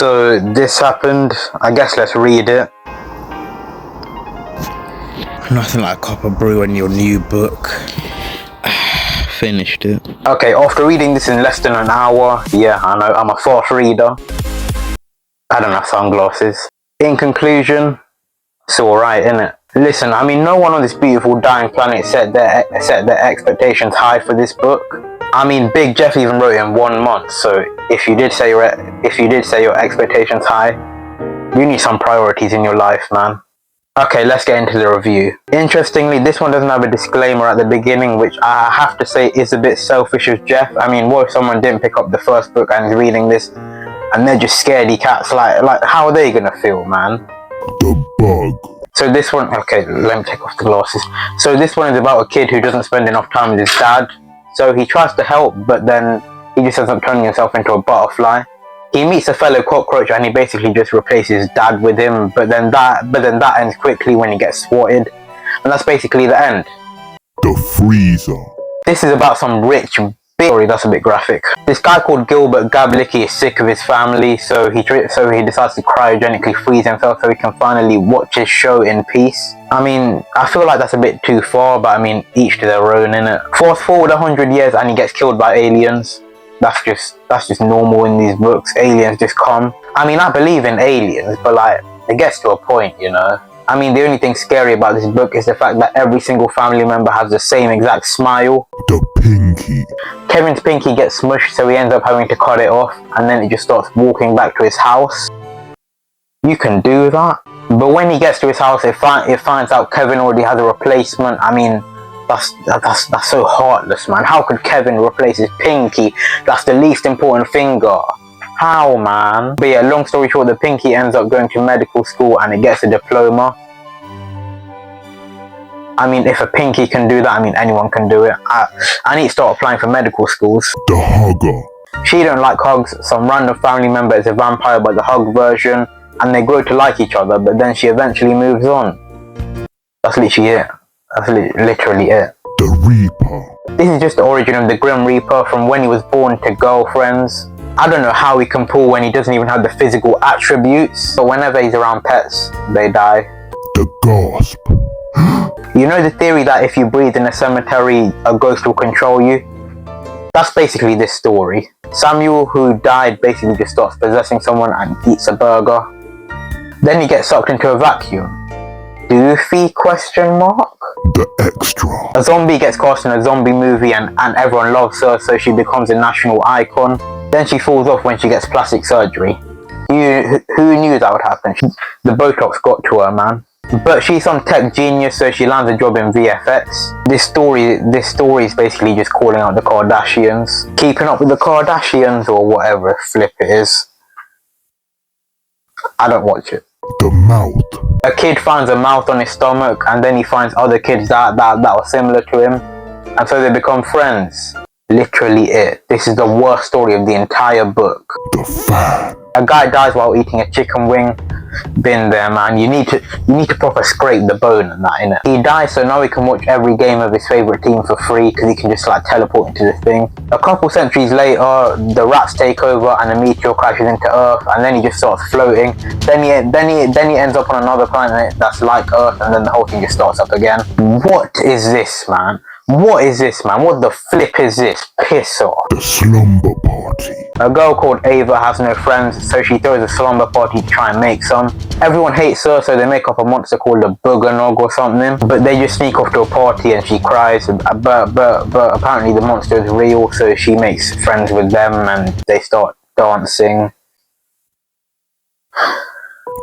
So this happened. I guess let's read it. Nothing like copper brew in your new book. Finished it. Okay, after reading this in less than an hour, yeah, I know, I'm a fast reader. I don't have sunglasses. In conclusion, it's alright, innit? Listen, I mean, no one on this beautiful dying planet set their expectations high for this book. I mean, Big Jeff even wrote it in 1 month, so if you did say your expectations high, you need some priorities in your life, man. Okay, let's get into the review. Interestingly, this one doesn't have a disclaimer at the beginning, which I have to say is a bit selfish of Jeff. I mean, what if someone didn't pick up the first book and is reading this and they're just scaredy cats? Like how are they gonna feel, man? The bug. So this one, okay, let me take off the glasses. So this one is about a kid who doesn't spend enough time with his dad. So he tries to help, but then he just ends up turning himself into a butterfly. He meets a fellow cockroach and he basically just replaces dad with him, but then that ends quickly when he gets swatted. And that's basically the end. The freezer. This is about some rich sorry, that's a bit graphic. This guy called Gilbert Gablicki is sick of his family, so he decides to cryogenically freeze himself so he can finally watch his show in peace. I mean, I feel like that's a bit too far, but I mean, each to their own, innit? Fast forward 100 years and he gets killed by aliens. That's just normal in these books. Aliens just come. I mean, I believe in aliens, but like, it gets to a point, you know? I mean, the only thing scary about this book is the fact that every single family member has the same exact smile. The pinky. Kevin's pinky gets smushed, so he ends up having to cut it off, and then it just starts walking back to his house. You can do that. But when he gets to his house, it finds out Kevin already has a replacement. I mean, that's so heartless, man. How could Kevin replace his pinky? That's the least important finger. How, man? But yeah, long story short, the pinky ends up going to medical school and it gets a diploma. I mean, if a pinky can do that, I mean, anyone can do it. I need to start applying for medical schools. The hugger. She don't like hugs. Some random family member is a vampire by the hug version, and they grow to like each other, but then she eventually moves on. That's literally it. That's literally it. The Reaper. This is just the origin of the Grim Reaper, from when he was born to girlfriends. I don't know how he can pull when he doesn't even have the physical attributes, but whenever he's around pets, they die. The Gasp. You know the theory that if you breathe in a cemetery, a ghost will control you? That's basically this story. Samuel, who died, basically just starts possessing someone and eats a burger. Then he gets sucked into a vacuum. Doofy ? The Extra. A zombie gets cast in a zombie movie and everyone loves her, so she becomes a national icon. Then she falls off when she gets plastic surgery. Who knew that would happen? The Botox got to her, man. But she's some tech genius, so she lands a job in VFX. This story is basically just calling out the Kardashians. Keeping up with the Kardashians, or whatever flip it is. I don't watch it. The Mouth. A kid finds a mouth on his stomach, and then he finds other kids that are similar to him, and so they become friends. Literally it. This is the worst story of the entire book. The Fan. A guy dies while eating a chicken wing. Been there, man. You need to proper scrape the bone and that, innit? He dies, so now he can watch every game of his favourite team for free, because he can just like teleport into the thing. A couple centuries later, the rats take over and a meteor crashes into Earth, and then he just starts floating. Then he ends up on another planet that's like Earth, and then the whole thing just starts up again. What is this, man? What is this, man? What the flip is this? Piss off. The Slumber Party. A girl called Ava has no friends, so she throws a slumber party to try and make some. Everyone hates her, so they make up a monster called a Boogernog or something. But they just sneak off to a party and she cries. But apparently the monster is real, so she makes friends with them and they start dancing.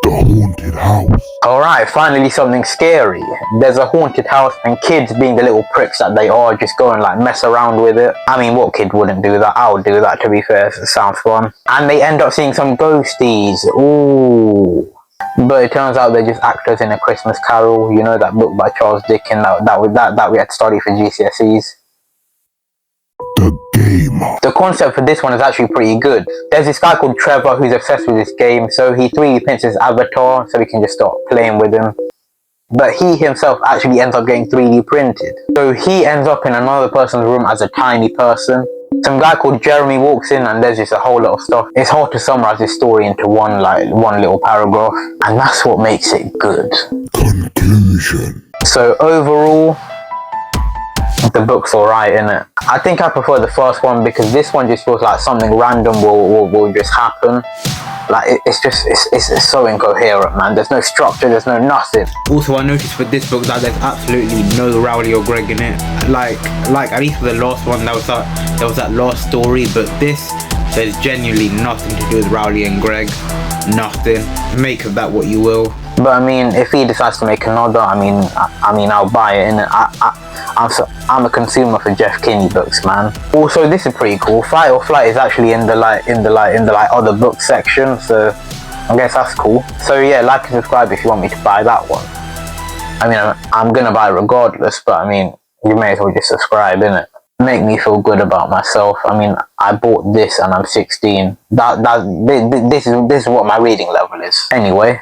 The Haunted House. Alright, finally something scary. There's a haunted house and kids, being the little pricks that they are, just go and like mess around with it. I mean, what kid wouldn't do that? I would do that, to be fair. It sounds fun. And they end up seeing some ghosties. Ooh. But it turns out they're just actors in A Christmas Carol. You know, that book by Charles Dickens that we had to study for GCSEs. The Gamer. The concept for this one is actually pretty good. There's this guy called Trevor who's obsessed with this game, so he 3D prints his avatar so he can just start playing with him. But he himself actually ends up getting 3D printed. So he ends up in another person's room as a tiny person. Some guy called Jeremy walks in and there's just a whole lot of stuff. It's hard to summarize this story into one little paragraph, and that's what makes it good. Conclusion. So overall, the book's alright, innit? I think I prefer the first one because this one just feels like something random will just happen. Like, it's so incoherent, man. There's no structure, there's no nothing. Also, I noticed with this book that there's absolutely no Rowley or Greg in it. Like at least for the last one, there was that last story, but this, there's genuinely nothing to do with Rowley and Greg. Nothing. Make of that what you will. But I mean, if he decides to make another, I mean, I'll buy it, innit? I'm a consumer for Jeff Kinney books, man. Also, this is pretty cool. Fight or Flight is actually in the other book section, so I guess that's cool. So yeah, like and subscribe if you want me to buy that one. I mean, I'm gonna buy it regardless, but I mean, you may as well just subscribe, innit? Make me feel good about myself. I mean, I bought this and I'm 16. This is what my reading level is. Anyway,